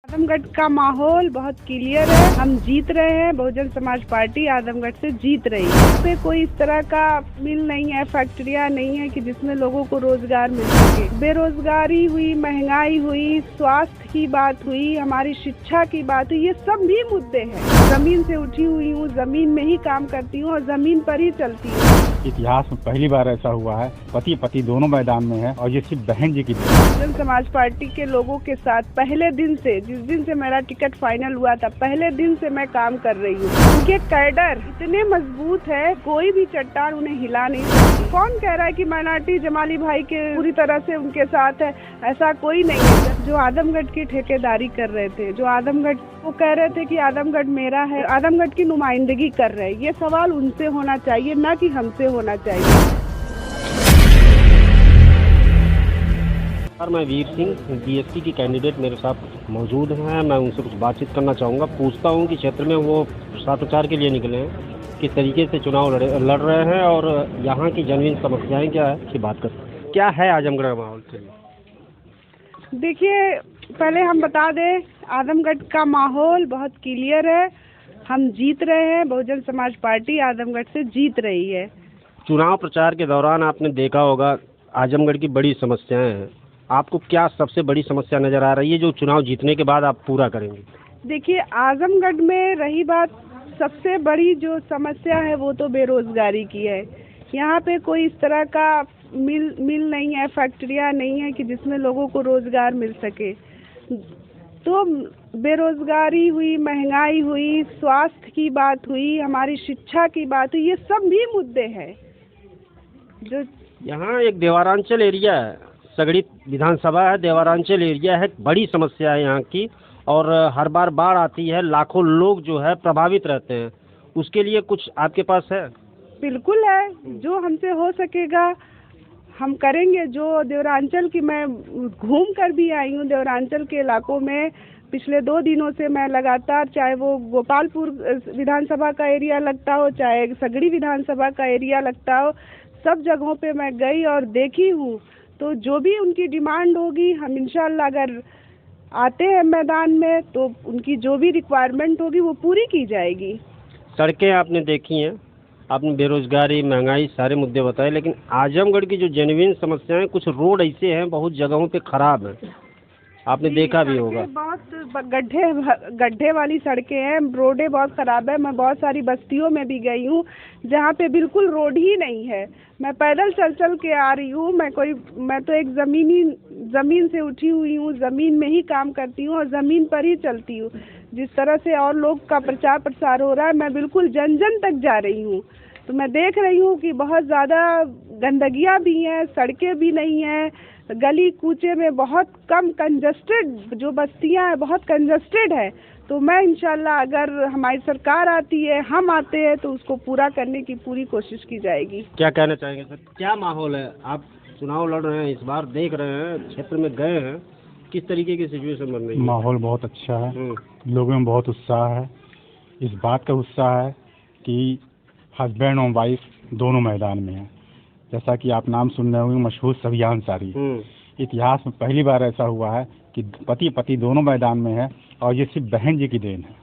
आजमगढ़ का माहौल बहुत क्लियर है। हम जीत रहे हैं। बहुजन समाज पार्टी आजमगढ़ से जीत रही है। यहाँ पे कोई इस तरह का मिल नहीं है, फैक्ट्रियाँ नहीं है कि जिसमें लोगों को रोजगार मिल सके। बेरोजगारी हुई, महंगाई हुई, स्वास्थ्य की बात हुई, हमारी शिक्षा की बात हुई, ये सब भी मुद्दे हैं। जमीन से उठी हुई हूँ, जमीन में ही काम करती हूँ और जमीन पर ही चलती हूँ। इतिहास में पहली बार ऐसा हुआ है, पति पति दोनों मैदान में है और ये सिर्फ बहन जी की बहुजन समाज पार्टी के लोगों के साथ पहले दिन से, जिस दिन से मेरा टिकट फाइनल हुआ था, पहले दिन से मैं काम कर रही हूँ। उनके कैडर इतने मजबूत है, कोई भी चट्टान उन्हें हिला नहीं सकती। कौन कह रहा है कि माइनॉरिटी जमाली भाई के पूरी तरह से उनके साथ है? ऐसा कोई नहीं है। जो आजमगढ़ की ठेकेदारी कर रहे थे, जो आजमगढ़ वो कह रहे थे कि आजमगढ़ मेरा है, आजमगढ़ की नुमाइंदगी कर रहे हैं, ये सवाल उनसे होना चाहिए, ना कि हमसे होना चाहिए। मैं वीर सिंह डीएसपी की कैंडिडेट मेरे साथ मौजूद हैं। मैं उनसे कुछ बातचीत करना चाहूँगा। पूछता हूँ कि क्षेत्र में वो प्रचार प्रचार के लिए निकले हैं, किस तरीके से चुनाव लड़ रहे हैं और यहाँ की जनहीन समस्याएं क्या है की बात कर क्या है आजमगढ़ माहौल के लिए। देखिए, पहले हम बता दें, आजमगढ़ का माहौल बहुत क्लियर है। हम जीत रहे हैं। बहुजन समाज पार्टी आजमगढ़ से जीत रही है। चुनाव प्रचार के दौरान आपने देखा होगा आजमगढ़ की बड़ी समस्याएं हैं। आपको क्या सबसे बड़ी समस्या नज़र आ रही है जो चुनाव जीतने के बाद आप पूरा करेंगे? देखिए, आजमगढ़ में रही बात, सबसे बड़ी जो समस्या है वो तो बेरोजगारी की है। यहाँ पे कोई इस तरह का मिल नहीं है, फैक्ट्रियाँ नहीं है कि जिसमें लोगों को रोजगार मिल सके। तो बेरोजगारी हुई, महंगाई हुई, स्वास्थ्य की बात हुई, हमारी शिक्षा की बात हुई, ये सब भी मुद्दे हैं। जो यहाँ एक देवारांचल एरिया है, सगड़ी विधानसभा है, देवारांचल एरिया है, बड़ी समस्या है यहाँ की और हर बार बाढ़ आती है, लाखों लोग जो है प्रभावित रहते हैं। उसके लिए कुछ आपके पास है? बिल्कुल है, जो हमसे हो सकेगा हम करेंगे। जो देवरांचल की, मैं घूम कर भी आई हूँ देवरांचल के इलाकों में। पिछले 2 दिनों से मैं लगातार, चाहे वो गोपालपुर विधानसभा का एरिया लगता हो, चाहे सगड़ी विधानसभा का एरिया लगता हो, सब जगहों पे मैं गई और देखी हूँ। तो जो भी उनकी डिमांड होगी, हम इंशाल्लाह अगर आते हैं मैदान में तो उनकी जो भी रिक्वायरमेंट होगी वो पूरी की जाएगी। सड़कें आपने देखी हैं, आपने बेरोजगारी, महंगाई, सारे मुद्दे बताए, लेकिन आजमगढ़ की जो जेन्युइन समस्याएं, कुछ रोड ऐसे हैं बहुत जगहों पे खराब हैं, आपने देखा भी होगा। बहुत गड्ढे वाली सड़कें हैं, रोडें बहुत खराब है। मैं बहुत सारी बस्तियों में भी गई हूँ जहाँ पे बिल्कुल रोड ही नहीं है। मैं पैदल चल के आ रही हूँ। मैं तो एक जमीन से उठी हुई हूँ, जमीन में ही काम करती हूँ और जमीन पर ही चलती हूँ। जिस तरह से और लोग का प्रचार प्रसार हो रहा है, मैं बिल्कुल जन जन तक जा रही हूँ। तो मैं देख रही हूँ कि बहुत ज़्यादा गंदगियाँ भी हैं, सड़कें भी नहीं हैं, गली कूचे में बहुत कम कंजस्टेड, जो बस्तियां हैं बहुत कंजस्टेड है। तो मैं इंशाल्लाह अगर हमारी सरकार आती है, हम आते हैं, तो उसको पूरा करने की पूरी कोशिश की जाएगी। क्या कहना चाहेंगे सर, क्या माहौल है? आप चुनाव लड़ रहे हैं, इस बार देख रहे हैं, क्षेत्र में गए हैं, किस तरीके की सिचुएशन बन रही है? माहौल बहुत अच्छा है, लोगों में बहुत उत्साह है। इस बात का उत्साह है कि हस्बैंड और वाइफ दोनों मैदान में है। जैसा कि आप नाम सुन रहे होंगे, मशहूर सबिया अंसारी। इतिहास में पहली बार ऐसा हुआ है कि पति पति दोनों मैदान में है और ये सिर्फ बहन जी की देन है।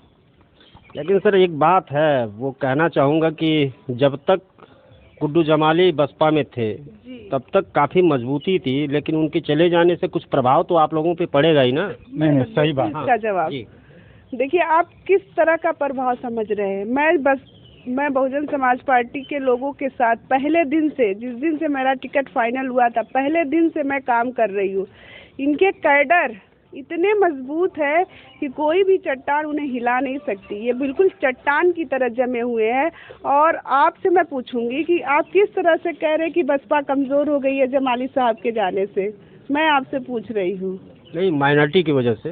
लेकिन सर एक बात है, वो कहना चाहूँगा कि जब तक गुड्डू जमाली बसपा में थे तब तक काफ़ी मजबूती थी, लेकिन उनके चले जाने से कुछ प्रभाव तो आप लोगों पे पड़ेगा ही ना? नहीं, सही बात। इसका जवाब देखिए, आप किस तरह का प्रभाव समझ रहे हैं। मैं बहुजन समाज पार्टी के लोगों के साथ पहले दिन से, जिस दिन से मेरा टिकट फाइनल हुआ था, पहले दिन से मैं काम कर रही हूँ। इनके कैडर इतने मजबूत है कि कोई भी चट्टान उन्हें हिला नहीं सकती। ये बिल्कुल चट्टान की तरह जमे हुए हैं। और आपसे मैं पूछूंगी कि आप किस तरह से कह रहे हैं कि बसपा कमज़ोर हो गई है जमाली साहब के जाने से? मैं आपसे पूछ रही हूँ। नहीं, माइनॉरिटी की वजह से।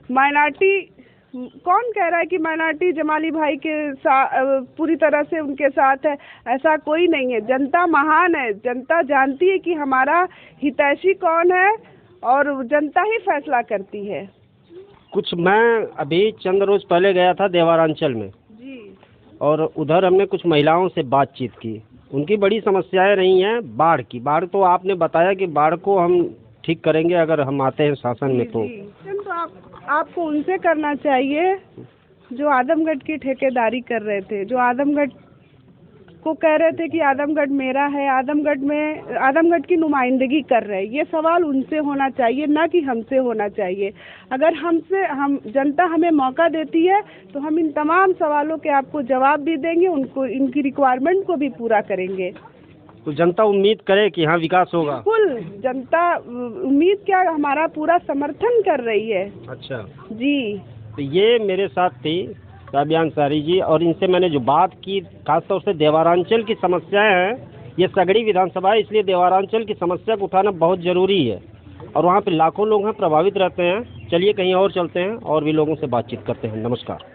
माइनॉरिटी कौन कह रहा है कि माइनॉरिटी जमाली भाई के साथ पूरी तरह से उनके साथ है? ऐसा कोई नहीं है। जनता महान है, जनता जानती है कि हमारा हितैषी कौन है और जनता ही फैसला करती है। कुछ मैं अभी चंद रोज पहले गया था देवारांचल में जी, और उधर हमने कुछ महिलाओं से बातचीत की। उनकी बड़ी समस्याएं रही हैं बाढ़ की। बाढ़ तो आपने बताया कि बाढ़ को हम ठीक करेंगे अगर हम आते हैं शासन में। तो आपको उनसे करना चाहिए जो आदमगढ़ की ठेकेदारी कर रहे थे, जो आदमगढ़ को कह रहे थे कि आदमगढ़ मेरा है, आदमगढ़ की नुमाइंदगी कर रहे हैं। ये सवाल उनसे होना चाहिए, ना कि हमसे होना चाहिए। अगर हम जनता हमें मौका देती है तो हम इन तमाम सवालों के आपको जवाब भी देंगे, उनको इनकी रिक्वायरमेंट को भी पूरा करेंगे। तो जनता उम्मीद करे कि यहाँ विकास होगा? बिल्कुल, जनता उम्मीद क्या, हमारा पूरा समर्थन कर रही है। अच्छा जी, तो ये मेरे साथ थी राबिया अंसारी जी, और इनसे मैंने जो बात की खासतौर से देवारांचल की समस्याएं हैं, ये सगड़ी विधानसभा है, इसलिए देवारांचल की समस्या को उठाना बहुत ज़रूरी है और वहाँ पे लाखों लोग हैं प्रभावित रहते हैं। चलिए कहीं और चलते हैं और भी लोगों से बातचीत करते हैं। नमस्कार।